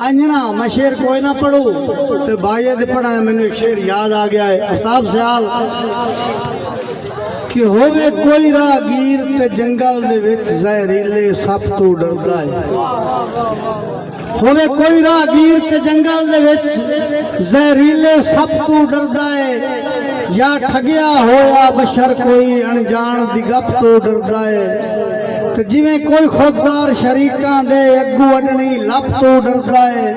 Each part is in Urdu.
انجنا میں شعر کوئی نہ پڑھوں تو بھائی دے پڑھا ہے، میں نے ایک شعر یاد آ گیا ہے آفتاب سیال کہ ہووے کوئی راہگیر تے جنگل دے وچ زہریلے سپ تو ڈردا ہے، ہووے کوئی راہگیر تے جنگل دے وچ زہریلے سپ تو ڈردا ہے، یا ٹھگیا ہویا بشر کوئی انجان دی گپ تو ڈردا ہے، تے جویں کوئی خوددار شریکاں دے اگو اڈنی لپ تو ڈردا ہے،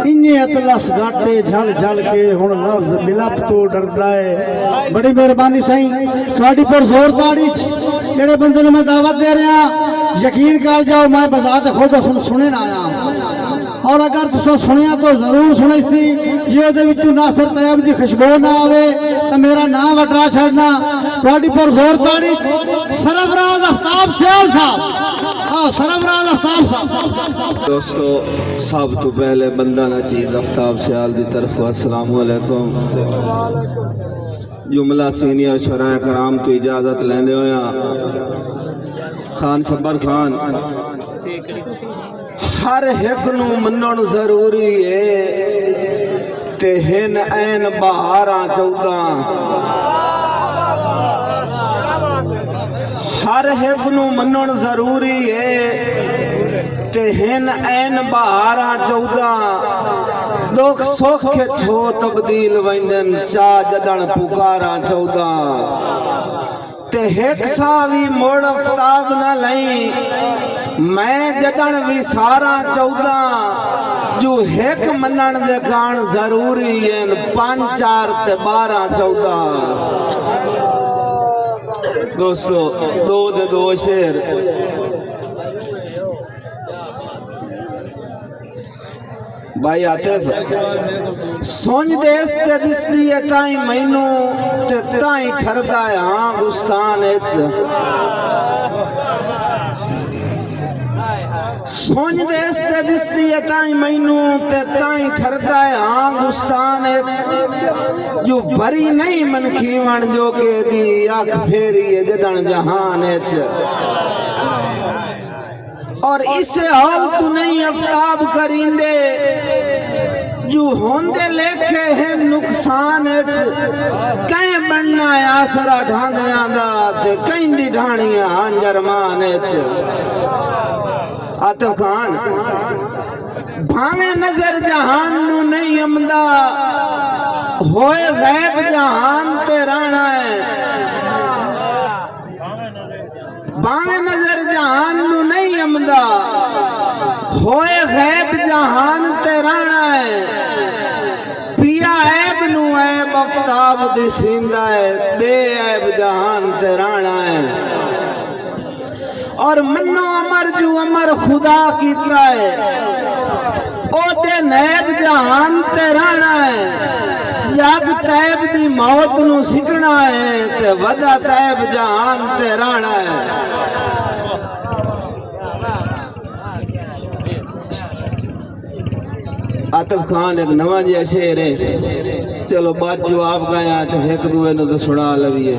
انجے اطلس گاٹے جھل جھل کے ہن لفظ بلپ تو ڈردا ہے۔ بڑی مہربانی سائیں تہاڈی پر زور تاڑی جڑے بندے نوں میں دعوت دے رہا یقین کر جاؤ میں بذات خود سننے نہ آیا، اور اگر تسو سنیا تو ضرور سنی سی، جی وہ وچوں ناصر طیب دی خوشبو نہ آوے تو میرا نام وٹا چھڑنا۔ تہاڈی پر زور تاڑی سرفراز آفتاب سیال صاحب، ہاں سرفراز آفتاب صاحب۔ دوستو سب تو پہلے بندہ نہ چیز آفتاب سیال دی طرف السلام علیکم۔ جملہ سینئر شرائع کرام تو اجازت لیندے ہویا خان شبر خان ہر ایک نو منن ضروری ہے تے ہن این بہاراں چوداں، ہر ایک نو منن ضروری ہے تے ہن این بہاراں چوداں، دکھ سکھ کے چھو تبدیل ویندن چا جدن پکاراں چوداں، تے ایک ساوی موڑ آفتاب نہ لئی میں جدن بھی سارا چوداں، جو ایک منن دے کان ضروری ہیں 5 4 تے 12 14۔ دوستو دو دے دو شعر بھائی عاطف سونج دیس تے دس دیئے تائیں مینو تے تائیں ٹھردا ہے ہاں گستان اچ، سونج دیس تے دس دیئے تائیں مینو تے تائیں ٹھردا ہے ہاں گستان اچ، جو بری نہیں منکھیون جو کہ دی آنکھ پھیری ہے جدن جہان اچ، اور اسے حال تو نہیں آفتاب کریندے جو ہوندے لکھے ہیں نقصان اچ، کہیں بننا ہے آسرا ڈھانگیاں دا تے کہیں دی ڈھانیاں انجرمان اچ۔ عاطف خان بھاویں نظر جہان نو نہیں امدہ ہوئے غیب جہان تے رانا ہے، بھاویں نظر جہان نو نہیں امدہ ہوئے غیب جہان تے رانا ہے، پیا عیب نو عیب آفتاب دی سیندہ ہے، بے عیب جہان تے رانا ہے، اور منو عمر جو عمر خدا کیتا ہے او دے نیب جہان تے رانا ہے، جگ تیب دی موت نو سکھنا ہے تے ودا تیب جہان تے رانا ہے۔ عاطف خان ایک نواں جہا شعر ہے، چلو بات جو آپ گایا تے ایک دوے نو تو سنا لویے۔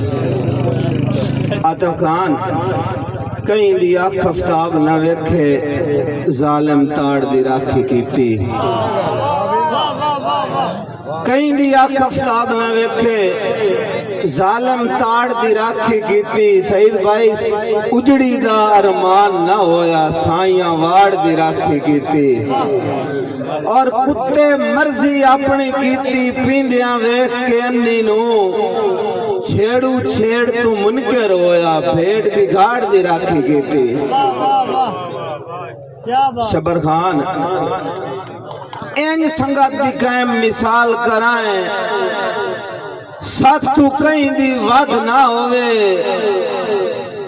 عاطف خان کہیں دی آنکھ آفتاب نہ ویکھے ظالم تاڑ دی راکھی کیتی، کہیں دی آنکھ آفتاب نہ ویکھے ظالم تاڑ دی راکھی کیتی، سعید بھائی اجڑی دا ارمان نہ ہویا سائیاں واڑ دی راکھی کیتی، اور کتے مرضی اپنی کیتی پیندیاں ویکھ کے انی نو چھیڑو چھیڑ تو منکر ہویا بھیڑ بگاڑ دی راکھی کیتی۔ شبر خان این سنگت دی قائم مثال کرائیں ساتھ تو کہیں دی ود نہ ہوئے،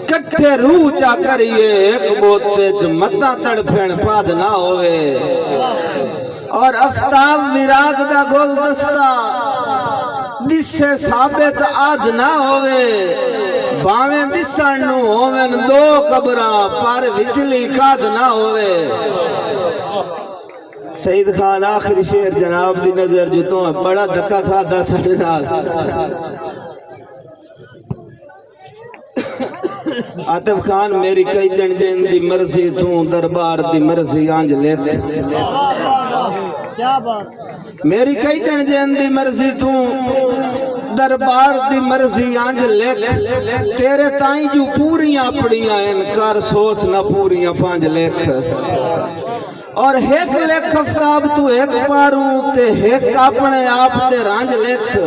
کٹھے روح چا کریے ایک بوتے جمتہ تڑپین پاد نہ ہوئے، اور آفتاب وراغ دا گل دستا دس سے ثابت آج نہ ہوئے، باویں دسان نو ہوئن 2 قبراں پر وچلی کاد نہ ہوئے۔ سعید خان آخری شعر جناب دی نظر جتوں بڑا دھکا کھادا ساڈے نال۔ عاطف خان میری کئی دن دی مرضی تو دربار دی مرضی آنج لکھ، کیا بات میری کئی جن جن دی مرضی تو دربار دی مرضی آنج لکھ تیرے تائیں جو پوریاں اپڑیاں انکار سوس نہ پوریاں پانج لکھ اور ایک لکھ افتاب تو ایک پاروں تے ایک اپنے آپ تے رانج لکھ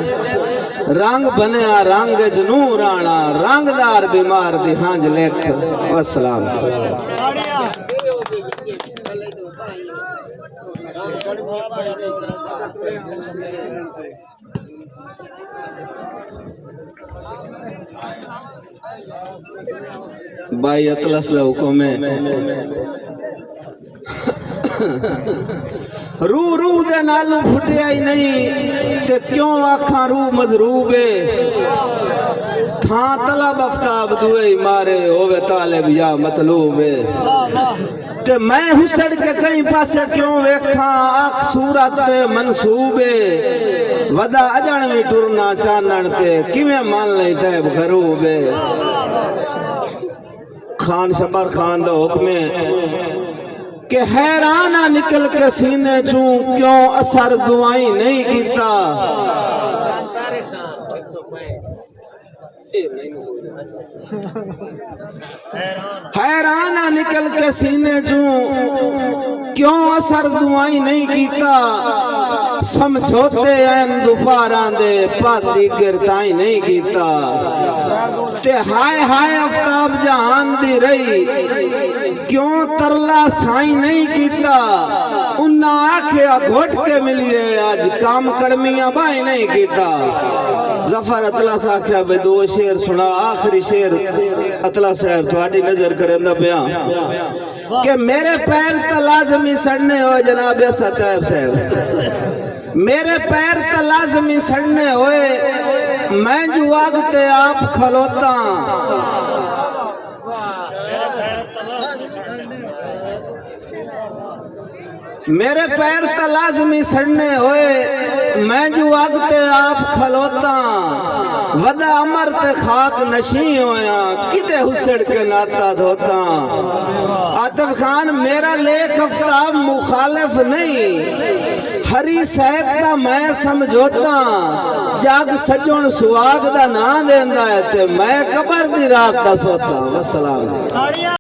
رنگ بنیا رنگ جنور آنا رنگ دار بیمار دی ہانج لکھ والسلام بائی اطلس لے حکم روح روح دے نالوں پھٹیا ہی نہیں تے کیوں آکھاں روح مضروبے تھاں طلب افتاب دوئے مارے ہوئے طالب یا مطلوبے تے میں حسڑ کے کہیں پاسے کیوں ویکھاں آکھ صورت منصوبے ودا اجن میں ٹرنا چانن تے کیویں مان لئی تیب غروبے خان شبر خان دا حکم کہ حیرانہ نکل کے سینے چوں کیوں اثر دعائیں نہیں کیتا حیرانہ نکل کے سینے چوں کیوں اثر دعائیں نہیں کیتا سمجھوتے این دوپاران دے پاتی گرتائیں نہیں کیتا تے ہائے ہائے افتاب جہان دی رہی کیوں ترلا سائیں نہیں کیتا انہا آکھیا گھوٹ کے ملیے آج کام کڑمیاں بائیں نہیں کیتا ظفر اطلاع ساکھیا بے دو شیر سنا آخری شیر اطلاع صاحب تھوڑی نظر کرندہ بیاں کہ میرے پیر تا لازمی سڑنے ہوئے جناب ستیب صاحب میرے پیر تا لازمی سڑنے ہوئے میں جو آگتے آپ کھلوتا میرے پیر تا لازمی سڑنے ہوئے میں جو آگتے آپ کھلوتا ودا عمر تے خاک نشیں ہویا کتے حسڑ کے ناتا دھوتا آتف خان میرا لیک افتاب مخالف نہیں ہری صحت کا میں سمجھوتا جاگ سجن سواگ دا نا دیندہ ہے تے میں قبر دی رات دا سوتا والسلام